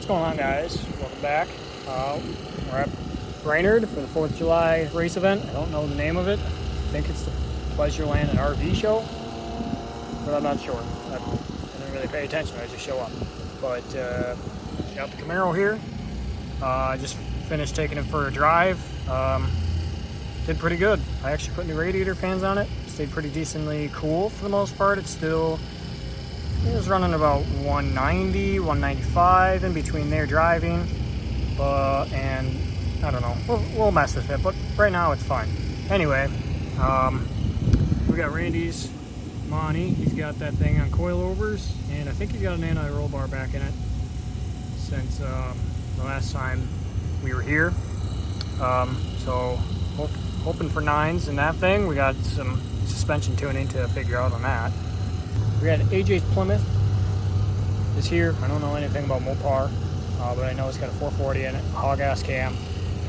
going on, guys? Welcome back. We're at Brainerd for the 4th of July race event. I don't know the name of it. I think it's the Pleasureland and RV show, but I'm not sure. I didn't really pay attention. I just show up. But got the Camaro here. I just finished taking it for a drive. Did pretty good. I actually put new radiator fans on it. Stayed pretty decently cool for the most part. It was running about 190, 195 in between there driving. And I don't know, we'll mess with it, but right now it's fine. Anyway, we got Randy's Monty. He's got that thing on coilovers, and I think he's got an anti-roll bar back in it since the last time we were here. So hoping for 9s in that thing. We got some suspension tuning to figure out on that. We got AJ's Plymouth is here. I don't know anything about Mopar, but I know it's got a 440 in it, hog ass cam,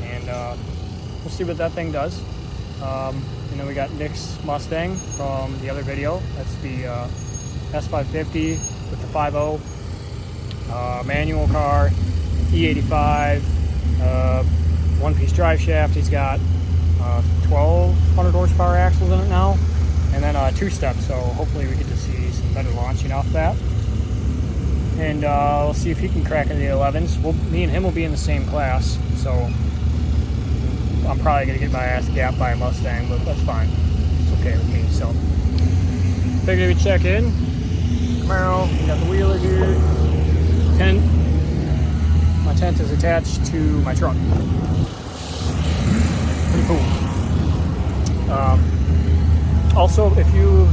and we'll see what that thing does. And then we got Nick's Mustang from the other video. That's the S550 with the 5.0 manual car, E85, one-piece drive shaft. He's got 1,200 horsepower axles in it now, and then 2-step, so hopefully we get to see some better launching off that. And we'll see if he can crack into the 11s. Me and him will be in the same class, so I'm probably going to get my ass gapped by a Mustang, but that's fine. It's okay with me. So figured we'd check in. Camaro, we got the wheeler here. Tent. My tent is attached to my truck. Pretty cool. Also, if you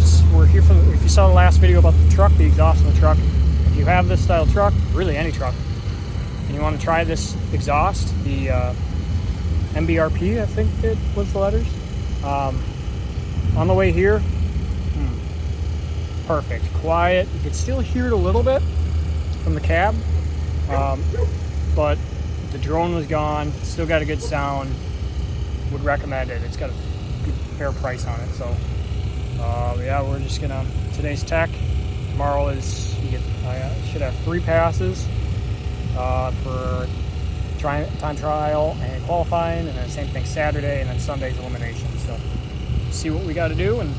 saw the last video about the truck, the exhaust on the truck, if you have this style truck, really any truck, and you want to try this exhaust, the MBRP, I think it was the letters, on the way here, perfect, quiet. You can still hear it a little bit from the cab, but the drone was gone. Still got a good sound. Would recommend it. It's got a good, fair price on it. So yeah, we're just gonna, today's tech. Tomorrow is, I should have 3 passes for time trial and qualifying, and then same thing Saturday, and then Sunday's elimination. So see what we got to do and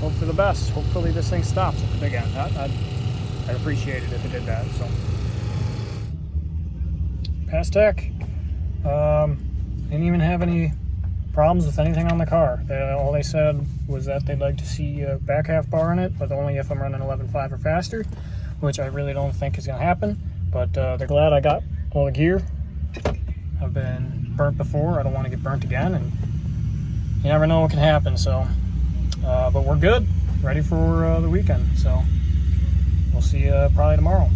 hope for the best. Hopefully this thing stops at the big end. I'd appreciate it if it did that. So pass tech. Didn't even have any problems with anything on the car. All they said was that they'd like to see a back half bar in it, but only if I'm running 11.5 or faster, which I really don't think is going to happen. But they're glad I got all the gear. I've been burnt before. I don't want to get burnt again, and you never know what can happen. So, but we're good, ready for the weekend. So we'll see you probably tomorrow.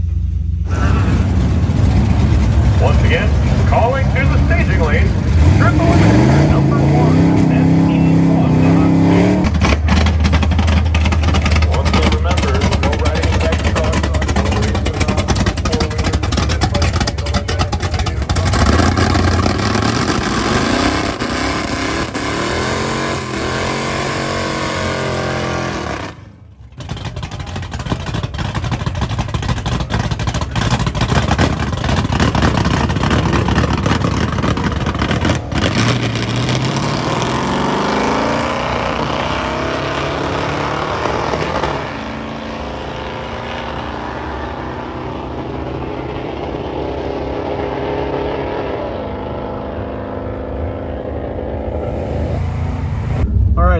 Once again, calling to the staging lane, triple eliminator number 1 and E1 on speed. Also remember, no riding in back truck, no racing on 4-wheelers,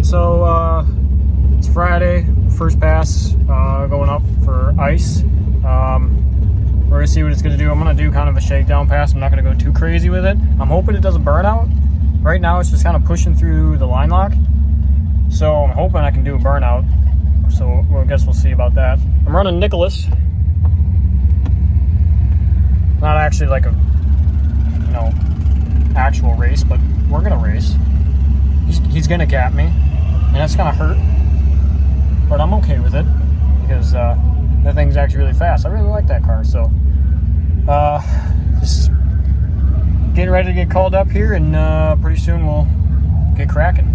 So it's Friday, first pass going up for ice. We're gonna see what it's gonna do. I'm gonna do kind of a shakedown pass. I'm not gonna go too crazy with it. I'm hoping it doesn't burn out. Right now it's just kind of pushing through the line lock, so I'm hoping I can do a burnout. So I guess we'll see about that. I'm running Nicholas, not actually like a actual race, but we're gonna race. He's gonna gap me, and that's gonna hurt, but I'm okay with it because that thing's actually really fast. I really like that car. So just getting ready to get called up here, and pretty soon we'll get cracking.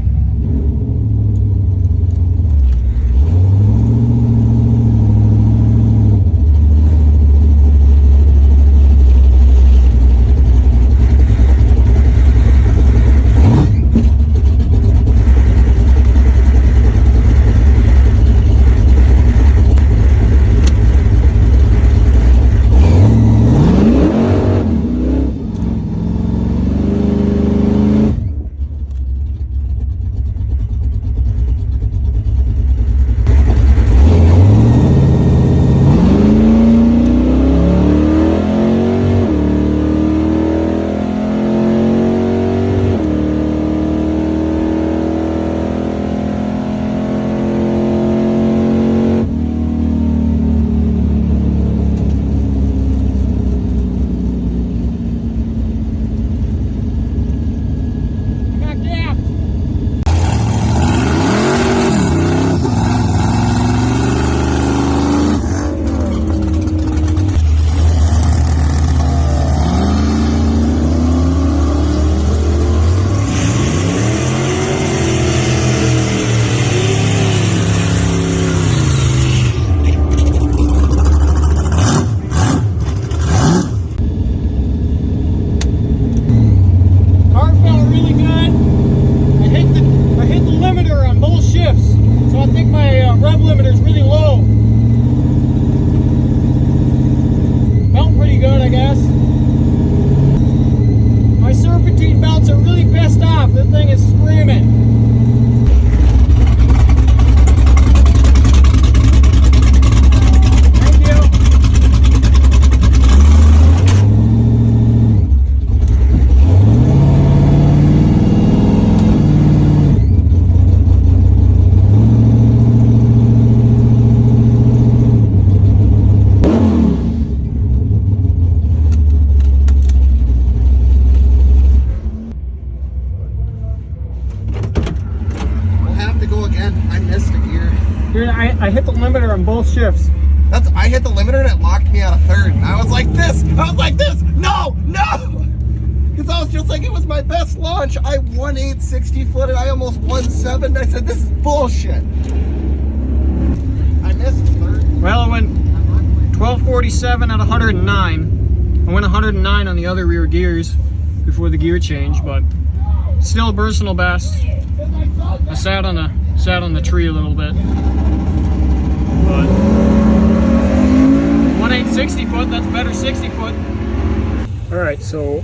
are really pissed off. This thing is screaming. Dude, I hit the limiter on both shifts. I hit the limiter and it locked me out of third. And I was like this, no! Because I was just like, it was my best launch. I won 860 foot and I almost won 7. I said, this is bullshit. I missed third. Well, I went 1247 at 109. I went 109 on the other rear gears before the gear change, but still a personal best. I sat on the tree a little bit. But 1.860 foot, that's better 60 foot. Alright, so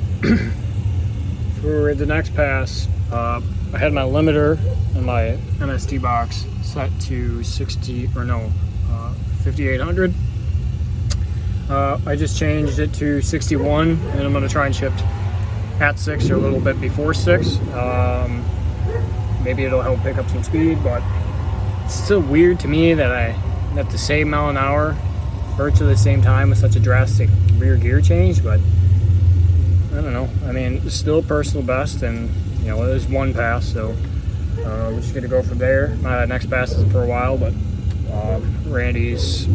for the next pass, I had my limiter and my MSD box set to 5800. I just changed it to 61, and I'm going to try and shift at 6 or a little bit before 6. Maybe it'll help pick up some speed, but it's still weird to me that I have the same mile an hour virtually the same time with such a drastic rear gear change. But I don't know. I mean, it's still a personal best, and you know, there's one pass, so we're just gonna go from there. My next pass isn't for a while, but Randy's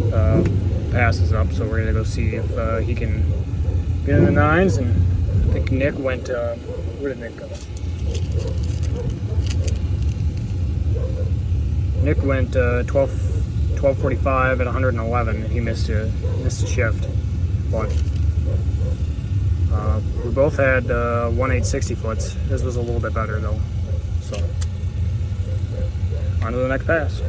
pass is up, so we're gonna go see if he can get in the 9s. And I think Nick went. Where did Nick go? Nick went 12:45 at 111, and he missed a shift. But we both had 1.860 foots. His was a little bit better though. So on to the next pass.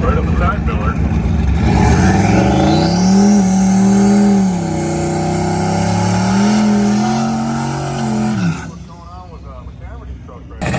Right up the side pillar. What's going on with McCaverty's truck right now?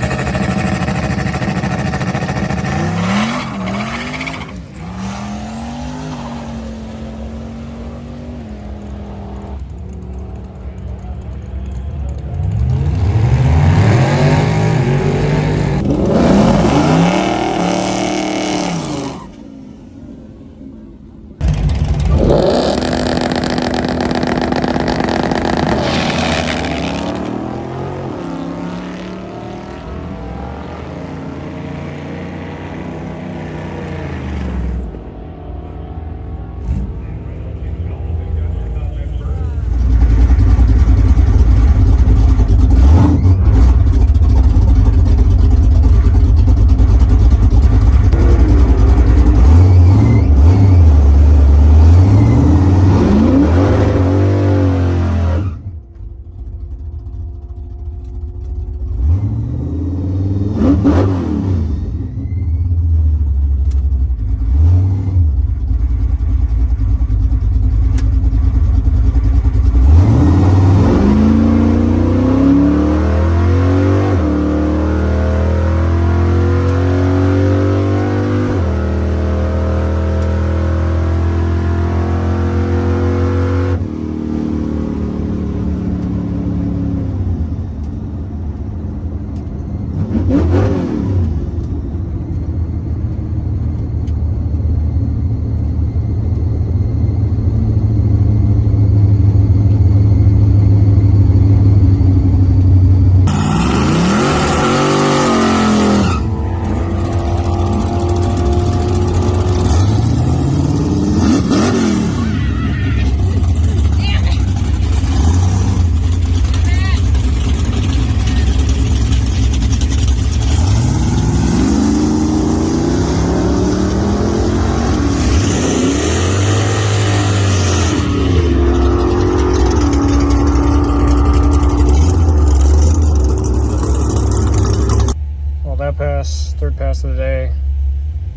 Third pass of the day,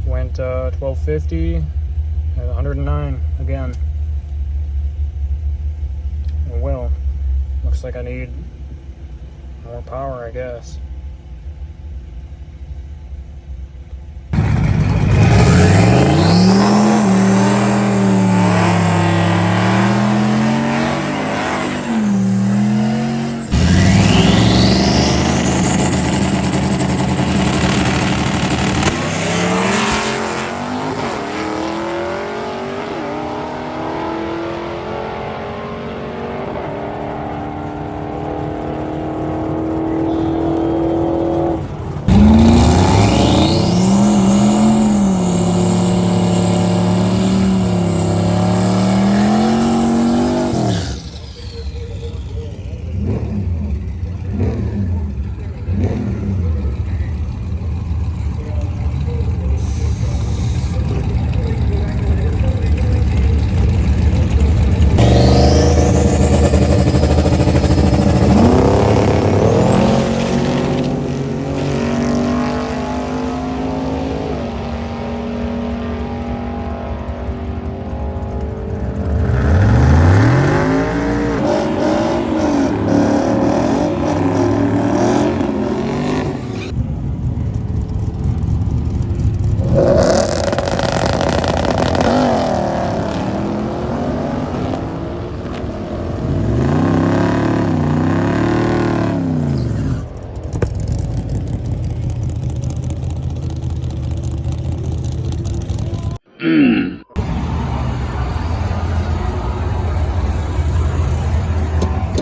went 1250 at 109 again. Well, looks like I need more power, I guess.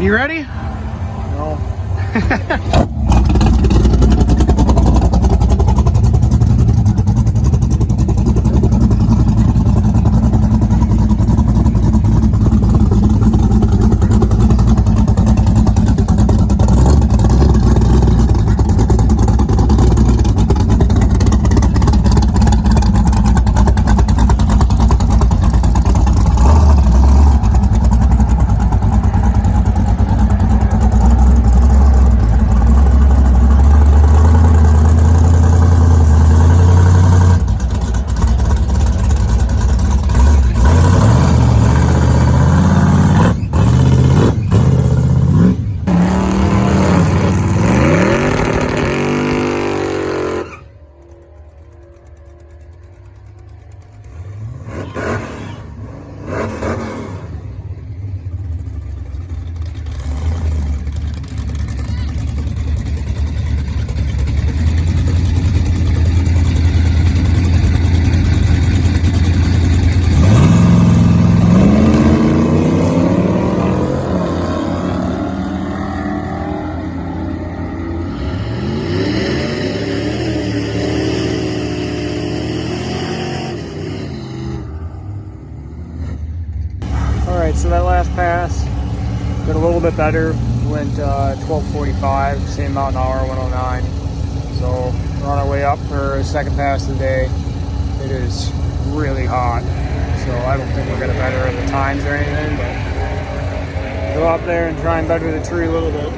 You ready? No. pass. Did a little bit better. Went 12:45, same amount an hour, 109. So we're on our way up for the second pass of the day. It is really hot, so I don't think we're gonna better the times or anything, but go up there and try and better the tree a little bit.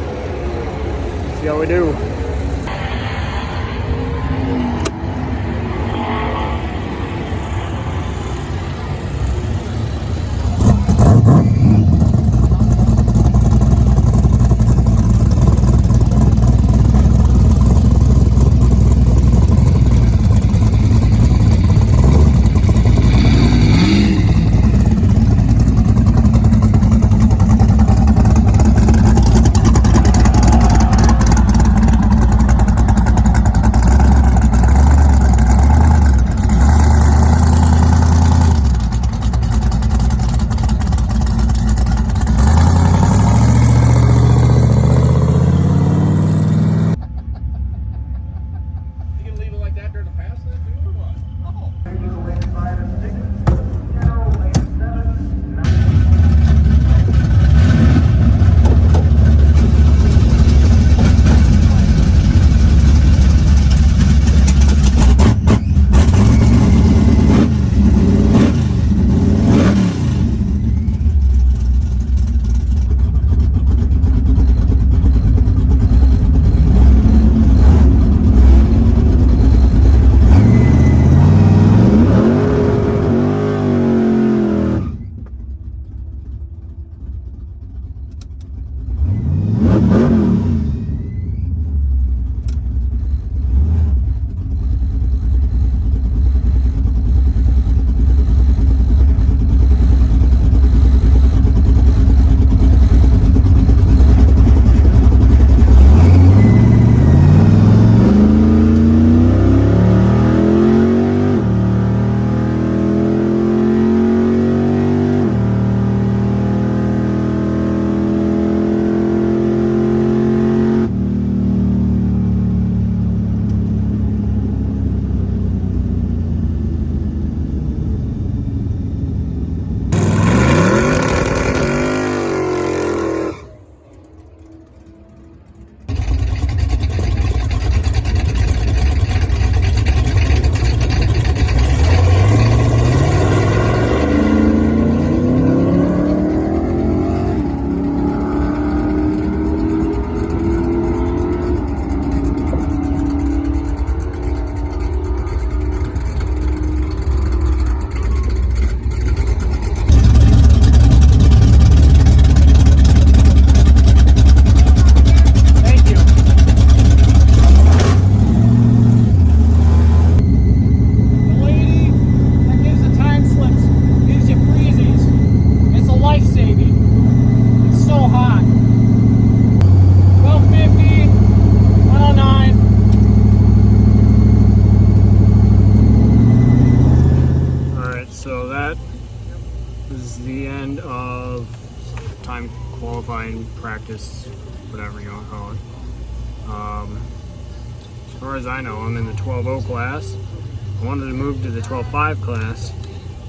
See how we do. qualifying practice, whatever you want to call it. As far as I know, I'm in the 12.0 class. I wanted to move to the 12.5 class,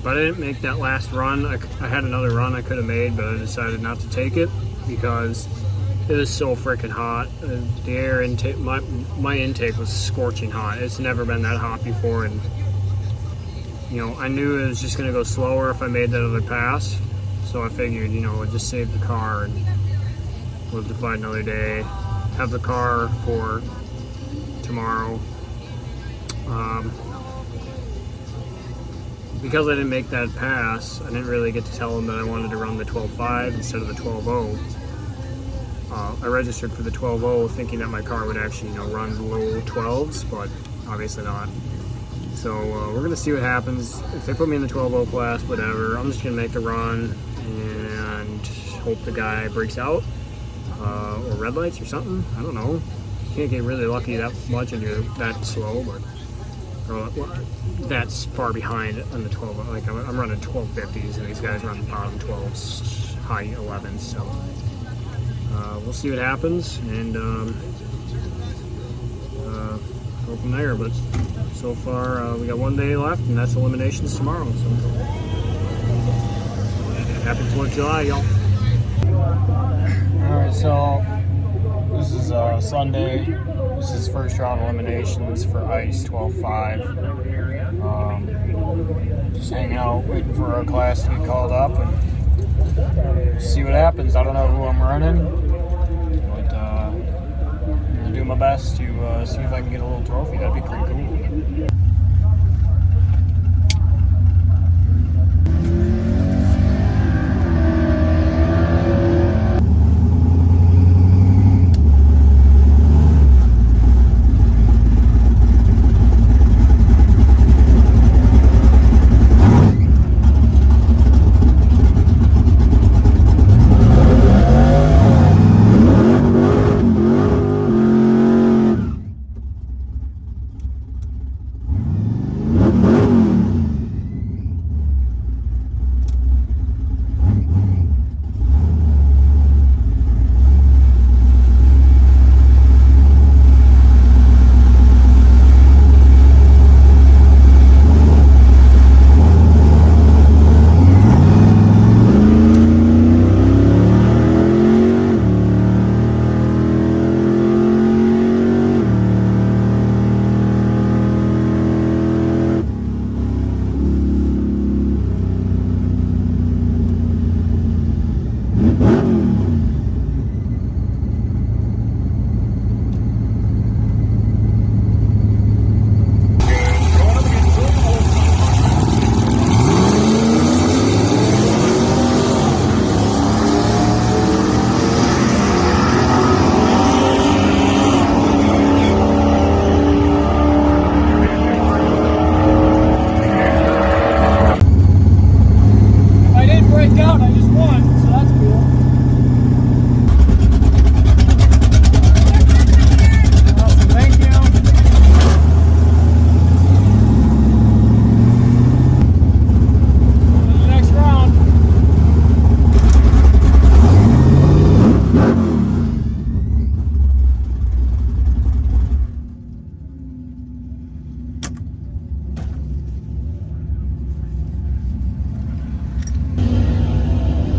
but I didn't make that last run. I had another run I could have made, but I decided not to take it because it was so freaking hot. The air intake, my intake was scorching hot. It's never been that hot before, and you know, I knew it was just going to go slower if I made that other pass. So I figured, you know, I'd just save the car and live to fight another day. Have the car for tomorrow. Because I didn't make that pass, I didn't really get to tell them that I wanted to run the 12.5 instead of the 12.0. I registered for the 12.0 thinking that my car would actually, you know, run low 12s, but obviously not. So we're going to see what happens. If they put me in the 12.0 class, whatever, I'm just going to make the run and hope the guy breaks out or red lights or something. I don't know. You can't get really lucky that much and you're that slow, but that's far behind on the 12. Like I'm running 1250s and these guys run bottom 12s, high 11s. So we'll see what happens and go from there. But so far, we got 1 day left, and that's eliminations tomorrow. So happy 4th of July, y'all. Alright, so this is Sunday. This is first round eliminations for ice 12.5. Just hanging out, waiting for our class to get called up and see what happens. I don't know who I'm running, but I'm gonna do my best to see if I can get a little trophy. That'd be pretty cool.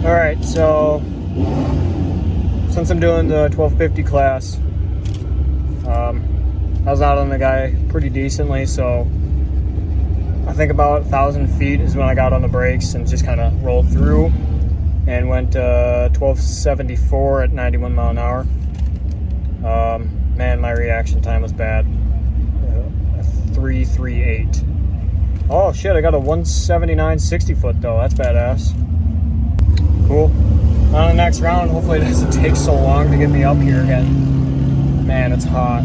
Alright, so since I'm doing the 1250 class, I was out on the guy pretty decently, so I think about 1,000 feet is when I got on the brakes and just kind of rolled through and went 1274 at 91 mile an hour. Man, my reaction time was bad. 338. Oh shit, I got a 179 60 foot though. That's badass. Cool. On the next round, hopefully it doesn't take so long to get me up here again. Man, it's hot.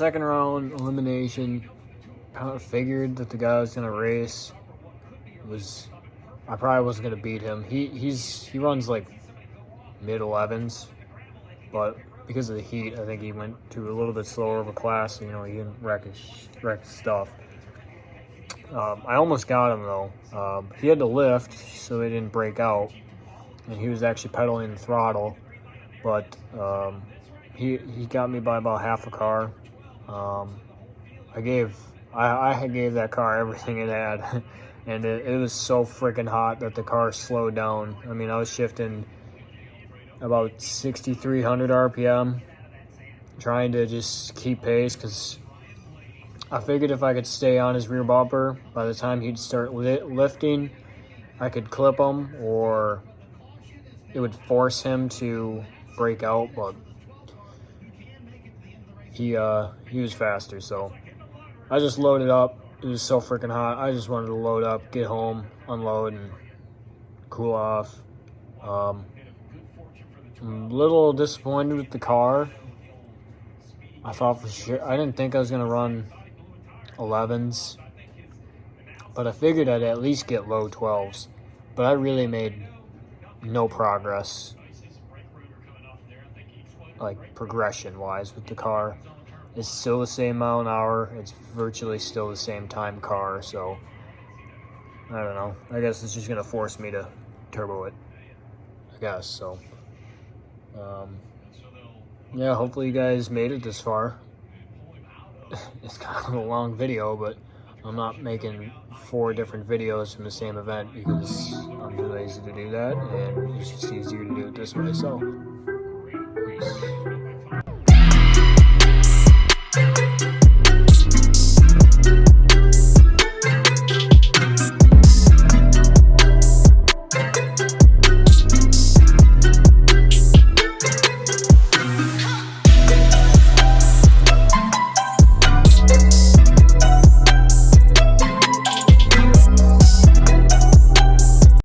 second round elimination. Kind of figured that the guy was gonna race. I probably wasn't gonna beat him. He runs like mid-11s, but because of the heat, I think he went to a little bit slower of a class. So, you know, he didn't wreck his stuff. I almost got him though. He had to lift, so he didn't break out, and he was actually pedaling the throttle. But he got me by about half a car. I gave that car everything it had, and it was so freaking hot that the car slowed down. I mean, I was shifting about 6,300 RPM, trying to just keep pace, because I figured if I could stay on his rear bumper, by the time he'd start lifting, I could clip him, or it would force him to break out. But he was faster, so I just loaded up. It was so freaking hot. I just wanted to load up, get home, unload, and cool off. I'm a little disappointed with the car. I thought for sure, I didn't think I was gonna run 11s, but I figured I'd at least get low 12s. But I really made no progress, like progression wise, with the car. It's still the same mile an hour. It's virtually still the same time car. So I don't know. I guess it's just gonna force me to turbo it, I guess. So yeah, hopefully you guys made it this far. It's kind of a long video, but I'm not making 4 different videos from the same event because I'm too lazy to do that, and it's just easier to do it this way. So